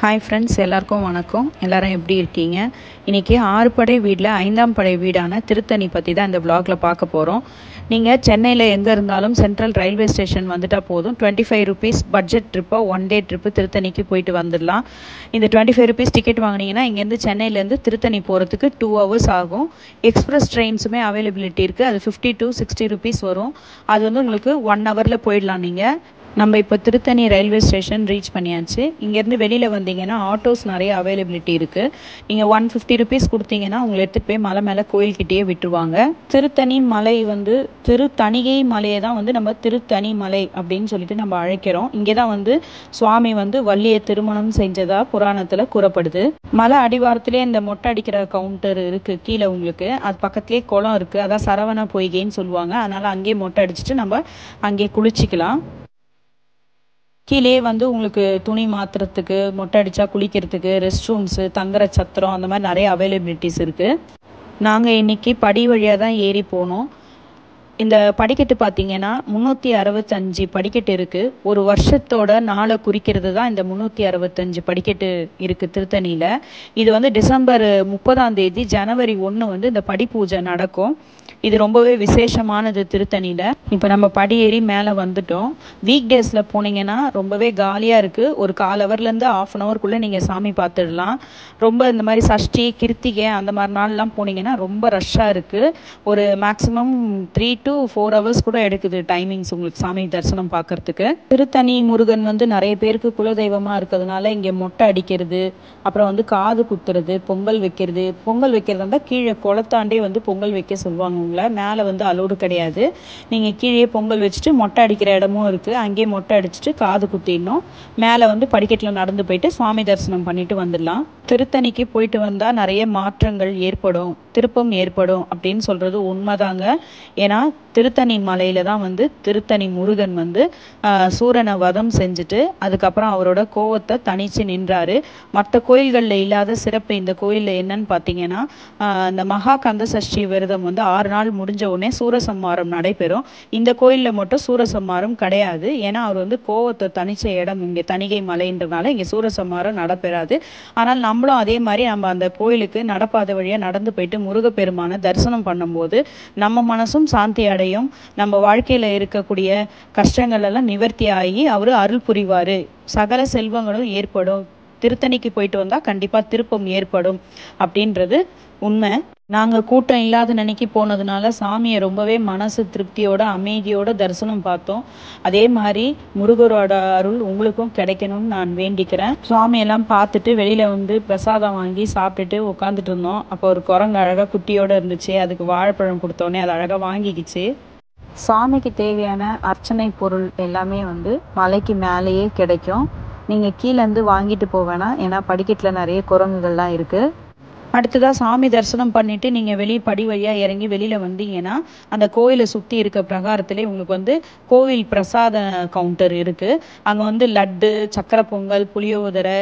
Hi friends, எல்லாருக்கும் வணக்கம். எல்லாரும் எப்படி இருக்கீங்க? இன்றைக்கி 6 படை வீட்டில் 5ஆம் படை வீடான திருத்தணி பற்றி தான் இந்த vlogல பார்க்க போகிறோம். நீங்கள் சென்னையில் எங்கே இருந்தாலும் சென்ட்ரல் ரயில்வே ஸ்டேஷன் வந்துட்டால் போதும். 25 ருபீஸ் பட்ஜெட் ட்ரிப்பாக 1 டே ட்ரிப்பு திருத்தணிக்கு போயிட்டு வந்துடலாம். இந்த 25 ருபீஸ் டிக்கெட் வாங்கினீங்கன்னா இங்கேருந்து சென்னையிலேருந்து திருத்தணி போகிறதுக்கு 2 hours ஆகும். எக்ஸ்பிரஸ் ட்ரெயின்ஸுமே அவைலபிலிட்டி இருக்குது. அது 50 to 60 ருபீஸ் வரும். அது வந்து உங்களுக்கு 1 ஹவரில் போயிடலாம். நீங்கள் நம்ம இப்போ திருத்தணி ரயில்வே ஸ்டேஷன் ரீச் பண்ணியாச்சு. இங்கேருந்து வெளியில் வந்தீங்கன்னா ஆட்டோஸ் நிறைய அவைலபிலிட்டி இருக்குது. நீங்கள் 150 ருபீஸ் கொடுத்தீங்கன்னா உங்களை எடுத்துகிட்டு போய் மலை மேலே கோயில்கிட்டயே விட்டுருவாங்க. திருத்தணி மலை வந்து திருத்தணிகை மலையை தான் வந்து நம்ம திருத்தணி மலை அப்படின்னு சொல்லிட்டு நம்ம அழைக்கிறோம். இங்கே தான் வந்து சுவாமி வந்து வள்ளியை திருமணம் செஞ்சதா புராணத்தில் கூறப்படுது. மலை அடிவாரத்திலே இந்த மொட்டை அடிக்கிற கவுண்டர் இருக்குது கீழே உங்களுக்கு. அது பக்கத்துலேயே குளம் இருக்குது. அதான் சரவண பொய்கைன்னு சொல்லுவாங்க. அதனால் அங்கேயே மொட்டை அடிச்சுட்டு நம்ம அங்கேயே குளிச்சிக்கலாம். கீழே வந்து உங்களுக்கு துணி மாற்றுறதுக்கு, மொட்டை அடித்தா குளிக்கிறதுக்கு, ரெஸ்ட் ரூம்ஸு, தங்குற சத்திரம், அந்த மாதிரி நிறைய அவைலபிலிட்டிஸ் இருக்குது. நாங்கள் இன்றைக்கி படி வழியாக தான் ஏறி போனோம். இந்த படிக்கட்டு பார்த்தீங்கன்னா 365 படிக்கட்டு இருக்குது. ஒரு வருஷத்தோட நாளை குறிக்கிறது தான் இந்த 365 படிக்கட்டு இருக்குது திருத்தணியில். இது வந்து டிசம்பர் 30ஆம் தேதி ஜனவரி 1 வந்து இந்த படி பூஜை நடக்கும். இது ரொம்பவே விசேஷமானது திருத்தணியில். இப்போ நம்ம படி ஏறி மேலே வந்துட்டோம். வீக் டேஸில் போனீங்கன்னா ரொம்பவே காலியாக இருக்குது. ஒரு 1/4 ஹவர்லேருந்து 1/2 ஹவர்க்குள்ளே நீங்கள் சாமி பார்த்துடலாம். ரொம்ப இந்த மாதிரி சஷ்டி, கிருத்திகை அந்த மாதிரி நாள்லாம் போனீங்கன்னா ரொம்ப ரஷ்ஷாக இருக்குது. ஒரு மேக்ஸிமம் 3 to 4 hours கூட எடுக்குது டைமிங்ஸ் உங்களுக்கு சாமி தரிசனம் பார்க்கறதுக்கு. திருத்தணி முருகன் வந்து நிறைய பேருக்கு குலதெய்வமாக இருக்கிறதுனால இங்கே மொட்டை அடிக்கிறது, அப்புறம் வந்து காது குத்துறது, பொங்கல் வைக்கிறது. பொங்கல் வைக்கிறதா கீழே குளத்தாண்டே வந்து பொங்கல் வைக்க சொல்லுவாங்க. உங்களை மேலே வந்து அலோடு கிடையாது. நீங்கள் கீழே பொங்கல் வச்சுட்டு மொட்டை அடிக்கிற இடமும் இருக்குது. அங்கேயே மொட்டை அடிச்சுட்டு காது குத்திடணும். மேலே வந்து படிக்கட்டில் நடந்து போயிட்டு சுவாமி தரிசனம் பண்ணிட்டு வந்துடலாம். திருத்தணிக்கு போயிட்டு வந்தால் நிறைய மாற்றங்கள் ஏற்படும், திருப்பம் ஏற்படும் அப்படின்னு சொல்கிறது உண்மைதாங்க. ஏன்னா திருத்தணி மலையில தான் வந்து திருத்தணி முருகன் வந்து சூரனை வதம் செஞ்சுட்டு அதுக்கப்புறம் அவரோட கோவத்தை தனிச்சு நின்றாரு. மற்ற கோயில்களில் இல்லாத சிறப்பு இந்த கோயிலில் என்னன்னு பார்த்தீங்கன்னா, இந்த மகா கந்த சஷ்டி விரதம் வந்து 6 நாள் முடிஞ்ச உடனே சூரசம்மாரம் நடைபெறும். இந்த கோயிலில் மட்டும் சூரசம்மாரம் கிடையாது. ஏன்னா அவர் வந்து கோவத்தை தனிச்ச இடம் இங்கே தணிகை மலைன்றனால இங்கே சூரசம்மாரம் நடைபெறாது. ஆனால் நம்மளும் அதே மாதிரி நம்ம அந்த கோயிலுக்கு நடப்பாத வழியாக நடந்து போயிட்டு முருகப்பெருமானை தரிசனம் பண்ணும்போது நம்ம மனசும் சாந்தி அடையும். நம்ம வாழ்க்கையில் இருக்கக்கூடிய கஷ்டங்கள் எல்லாம் நிவர்த்தி ஆகி அவர் அருள் புரிவார். சகல செல்வங்களும் ஏற்படும். திருத்தணிக்கு போயிட்டு வந்தால் கண்டிப்பாக திருப்பம் ஏற்படும் அப்படின்றது உண்மை. நாங்கள் கூட்டம் இல்லாத நினைக்கி போனதுனால சாமியை ரொம்பவே மனசு திருப்தியோட அமைதியோட தரிசனம் பார்த்தோம். அதே மாதிரி முருகரோட அருள் உங்களுக்கும் கிடைக்கணும்னு நான் வேண்டிக்கிறேன். சுவாமியெல்லாம் பார்த்துட்டு வெளியில் வந்து பிரசாதம் வாங்கி சாப்பிட்டுட்டு உட்காந்துட்டு இருந்தோம். அப்போ ஒரு குரங்கு அழகாக குட்டியோடு இருந்துச்சு. அதுக்கு வாழைப்பழம் கொடுத்தோடனே அது அழகாக வாங்கிக்கிச்சு. சாமிக்கு தேவையான அர்ச்சனை பொருள் எல்லாமே வந்து மலைக்கு மேலேயே கிடைக்கும். நீங்கள் கீழேருந்து வாங்கிட்டு போவேனா, ஏன்னா படிக்கட்டில் நிறைய குரங்குகள்லாம் இருக்குது. அடுத்ததாக சாமி தரிசனம் பண்ணிவிட்டு நீங்கள் வெளியே படி வழியாக இறங்கி வெளியில் வந்தீங்கன்னா அந்த கோயிலை சுற்றி இருக்க பிரகாரத்திலே உங்களுக்கு வந்து கோவில் பிரசாத கவுண்டர் இருக்குது. அங்கே வந்து லட்டு, சக்கரை பொங்கல், புளியோதரை,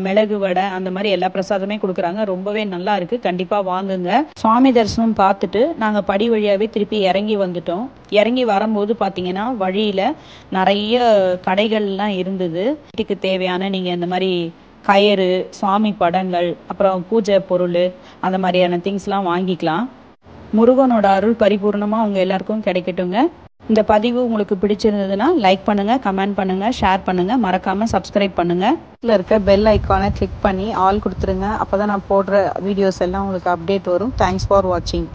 மிளகு வடை அந்த மாதிரி எல்லா பிரசாதமே கொடுக்குறாங்க. ரொம்பவே நல்லா இருக்குது. கண்டிப்பாக வாங்குங்க. சுவாமி தரிசனம் பார்த்துட்டு நாங்கள் படி வழியாகவே திருப்பி இறங்கி வந்துட்டோம். இறங்கி வரும்போது பார்த்தீங்கன்னா வழியில் நிறைய கடைகள்லாம் இருந்தது. வீட்டுக்கு தேவையான நீங்கள் இந்த மாதிரி கயிறு, சுவாமி படங்கள், அப்புறம் பூஜை பொருள் அந்த மாதிரியான திங்ஸ்லாம் வாங்கிக்கலாம். முருகனோட அருள் பரிபூர்ணமாக உங்கள் எல்லாருக்கும் கிடைக்கட்டுங்க. இந்த பதிவு உங்களுக்கு பிடிச்சிருந்ததுன்னா லைக் பண்ணுங்கள், கமெண்ட் பண்ணுங்கள், ஷேர் பண்ணுங்கள், மறக்காமல் சப்ஸ்கிரைப் பண்ணுங்கள். இதில் இருக்க பெல் ஐக்கானை கிளிக் பண்ணி ஆல் கொடுத்துருங்க. அப்போ தான் நான் போடுற வீடியோஸ் எல்லாம் உங்களுக்கு அப்டேட் வரும். தேங்க்ஸ் ஃபார் வாட்சிங்.